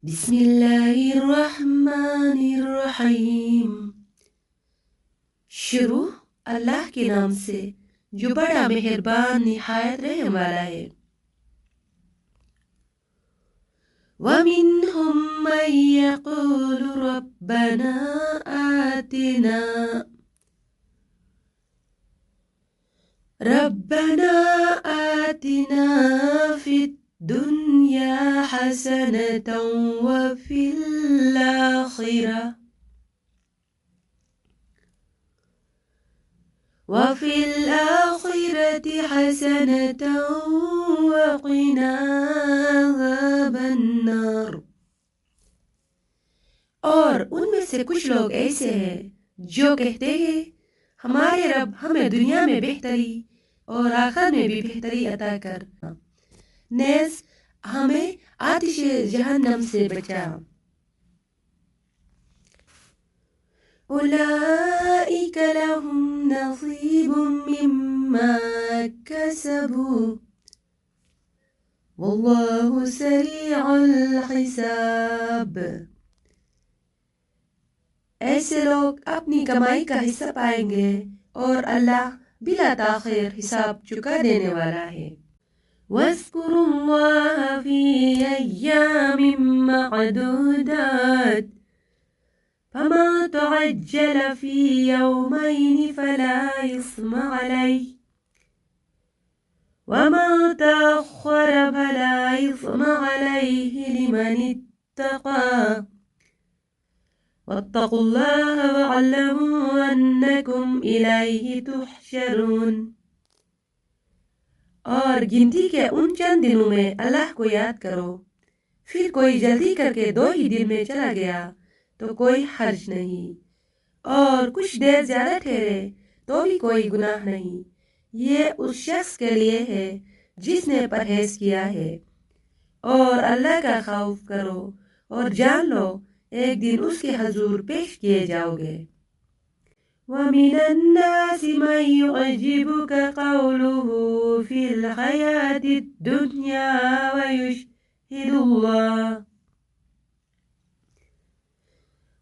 بسم الله الرحمن الرحیم۔ شروع اللہ کے نام سے جو بڑا مہربان نہایت رحم والا ہے۔ وَمِنْهُمْ مَنْ يَقُولُ رَبَّنَا آتِنَا فِي الدُّنْيَا حَسَنَةً وَفِي الْآخِرَةِ حَسَنَةً وَقِنَا عَذَابَ النَّارِ۔ اور ان میں سے کچھ لوگ ایسے ہیں جو کہتے ہیں ہمارے رب ہمیں دنیا میں بہتری اور آخرت میں بھی بہتری عطا کر، نیز ہمیں آتش جہنم سے بچا۔ أولئك لهم نصيب مما كسبوا والله سريع الحساب۔ ایسے لوگ اپنی کمائی کا حصہ پائیں گے اور اللہ بلا تاخیر حساب چکا دینے والا ہے۔ واذكروا الله في أيام معدودات فَمَا تَعَجَّلَ فِي يَوْمَيْنِ فَلَا إِثْمَ عَلَيْهِ وَمَا تَأَخَّرَ فَلَا إِثْمَ عَلَيْهِ لِمَنِ اتَّقَى وَاتَّقُوا اللَّهَ وَاعْلَمُوا أَنَّكُمْ إِلَيْهِ تُحْشَرُونَ۔ اور گنتی کے ان چند دنوں میں اللہ کو یاد کرو، پھر کوئی جلدی کر کے 2 ہی دن میں چلا گیا تو کوئی حرج نہیں، اور کچھ دیر زیادہ ٹھہرے تو بھی کوئی گناہ نہیں۔ یہ اس شخص کے لیے ہے جس نے پرہیز کیا ہے۔ اور اللہ کا خوف کرو اور جان لو ایک دن اس کے حضور پیش کیے جاؤ گے۔ وَمِنَ النَّاسِ مَن يُعْجِبُكَ قَوْلُهُ فِي الْحَيَاةِ الدُّنْيَا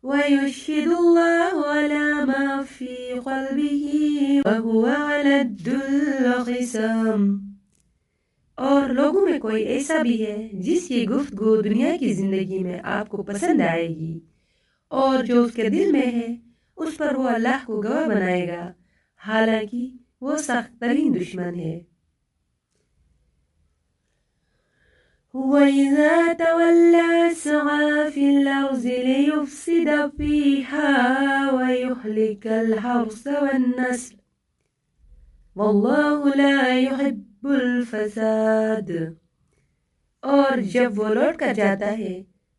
وَيُشْهِدُ اللَّهُ عَلَى مَا فِي قَلْبِهِ وَهُوَ أَلَدُّ الْخِصَامِ۔ اور لوگوں میں کوئی ایسا بھی ہے جس کی گفتگو دنیا کی زندگی میں آپ کو پسند آئے گی، اور جو اس کے دل میں ہے اس پر وہ اللہ کو گواہ بنائے گا، حالانکہ وہ سخت ترین دشمن ہے۔ وَإِذَا تَوَلَّى سَعَى فِي الْأَرْضِ لِيُفْسِدَ فِيهَا وَيُهْلِكَ الْحَرْثَ وَالنَّسْلَ وَاللَّهُ لَا يُحِبُّ الْفَسَادَ۔ اور جب وہ لوٹ کر جاتا ہے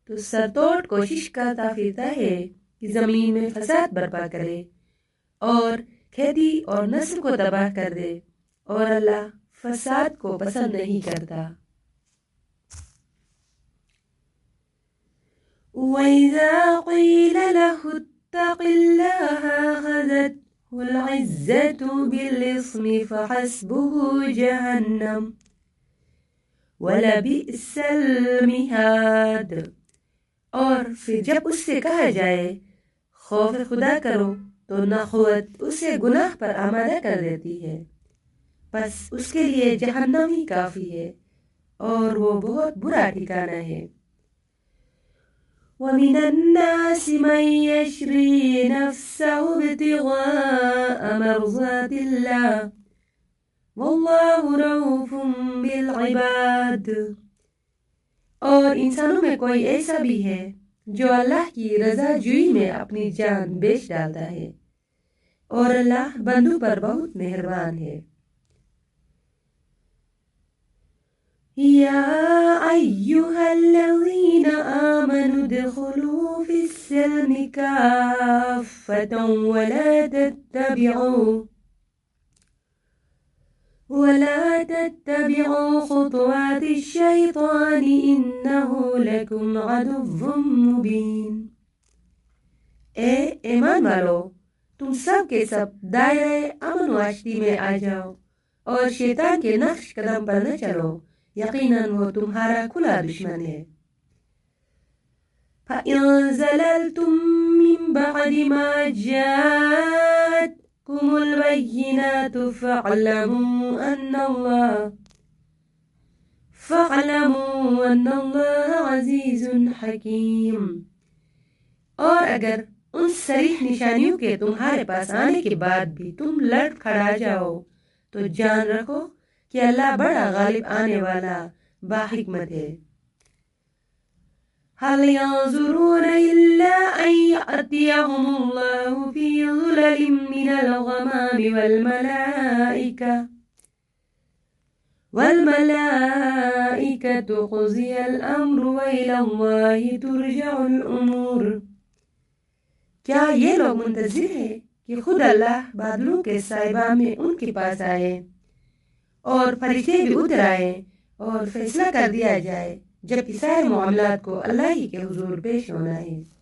تو سر توڑ کوشش کرتا پھرتا ہے کہ زمین میں فساد برپا کرے اور کھیتی اور نسل کو تباہ کر دے، اور اللہ فساد کو پسند نہیں کرتا۔ وَإِذَا قِيلَ لَهُ اتَّقِ اللَّهَ أَخَذَتْهُ الْعِزَّةُ بِالْإِثْمِ فَحَسْبُهُ جَهَنَّمُ وَلَبِئْسَ الْمِهَادُ۔ اور پھر جب اس سے کہا جائے خوف خدا کرو تو نخوت اسے گناہ پر آمادہ کر دیتی ہے، پس اس کے لیے جہنم ہی کافی ہے، اور وہ بہت برا ٹھکانہ ہے۔ وَمِنَ النَّاسِ مَن يَشْرِي نَفْسَهُ ابْتِغَاءَ مَرْضَاتِ اللَّهِ وَاللَّهُ رَءُوفٌ بِالْعِبَادِ۔ اور انسانوں میں کوئی ایسا بھی ہے جو اللہ کی رضا جوئی میں اپنی جان بیچ ڈالتا ہے، اور اللہ بندوں پر بہت مہربان ہے۔ یا ایھا الذین آمنوا ادخلوا فی السلم کافۃ ولا تتبعوا خطوات الشیطان انہ لکم عدو مبین۔ اے ایمان والو، تم سب کے سب دائرۂ امن و آشتی میں آ جاؤ اور شیطان کے نقش قدم پر نہ چلو، یقیناً وہ تمہارا کھلا دشمن ہے۔ فَإِن زَلَلْتُم مِّن بَعْدِ مَا جَاءَتْكُمُ الْبَيِّنَاتُ فَاعْلَمُوا أَنَّ اللَّهَ عَزِيزٌ حَكِيمٌ۔ اور اگر ان صریح نشانیوں کے تمہارے پاس آنے کے بعد بھی تم لڑ کھڑا جاؤ تو جان رکھو کہ اللہ بڑا غالب آنے والا باحکمت ہے۔ هل ينظرون إلا أن يأتيهم الله في ظلل من الغمام والملائكة قضي الأمر وإلى الله ترجع الأمور۔ کیا یہ لوگ منتظر ہیں کہ خود اللہ بادلوں کے سائبہ میں ان کے پاس آئے اور فرشتے بھی اتر آئے اور فیصلہ کر دیا جائے، جبکہ سارے معاملات کو اللہ ہی کے حضور پیش ہونا ہے۔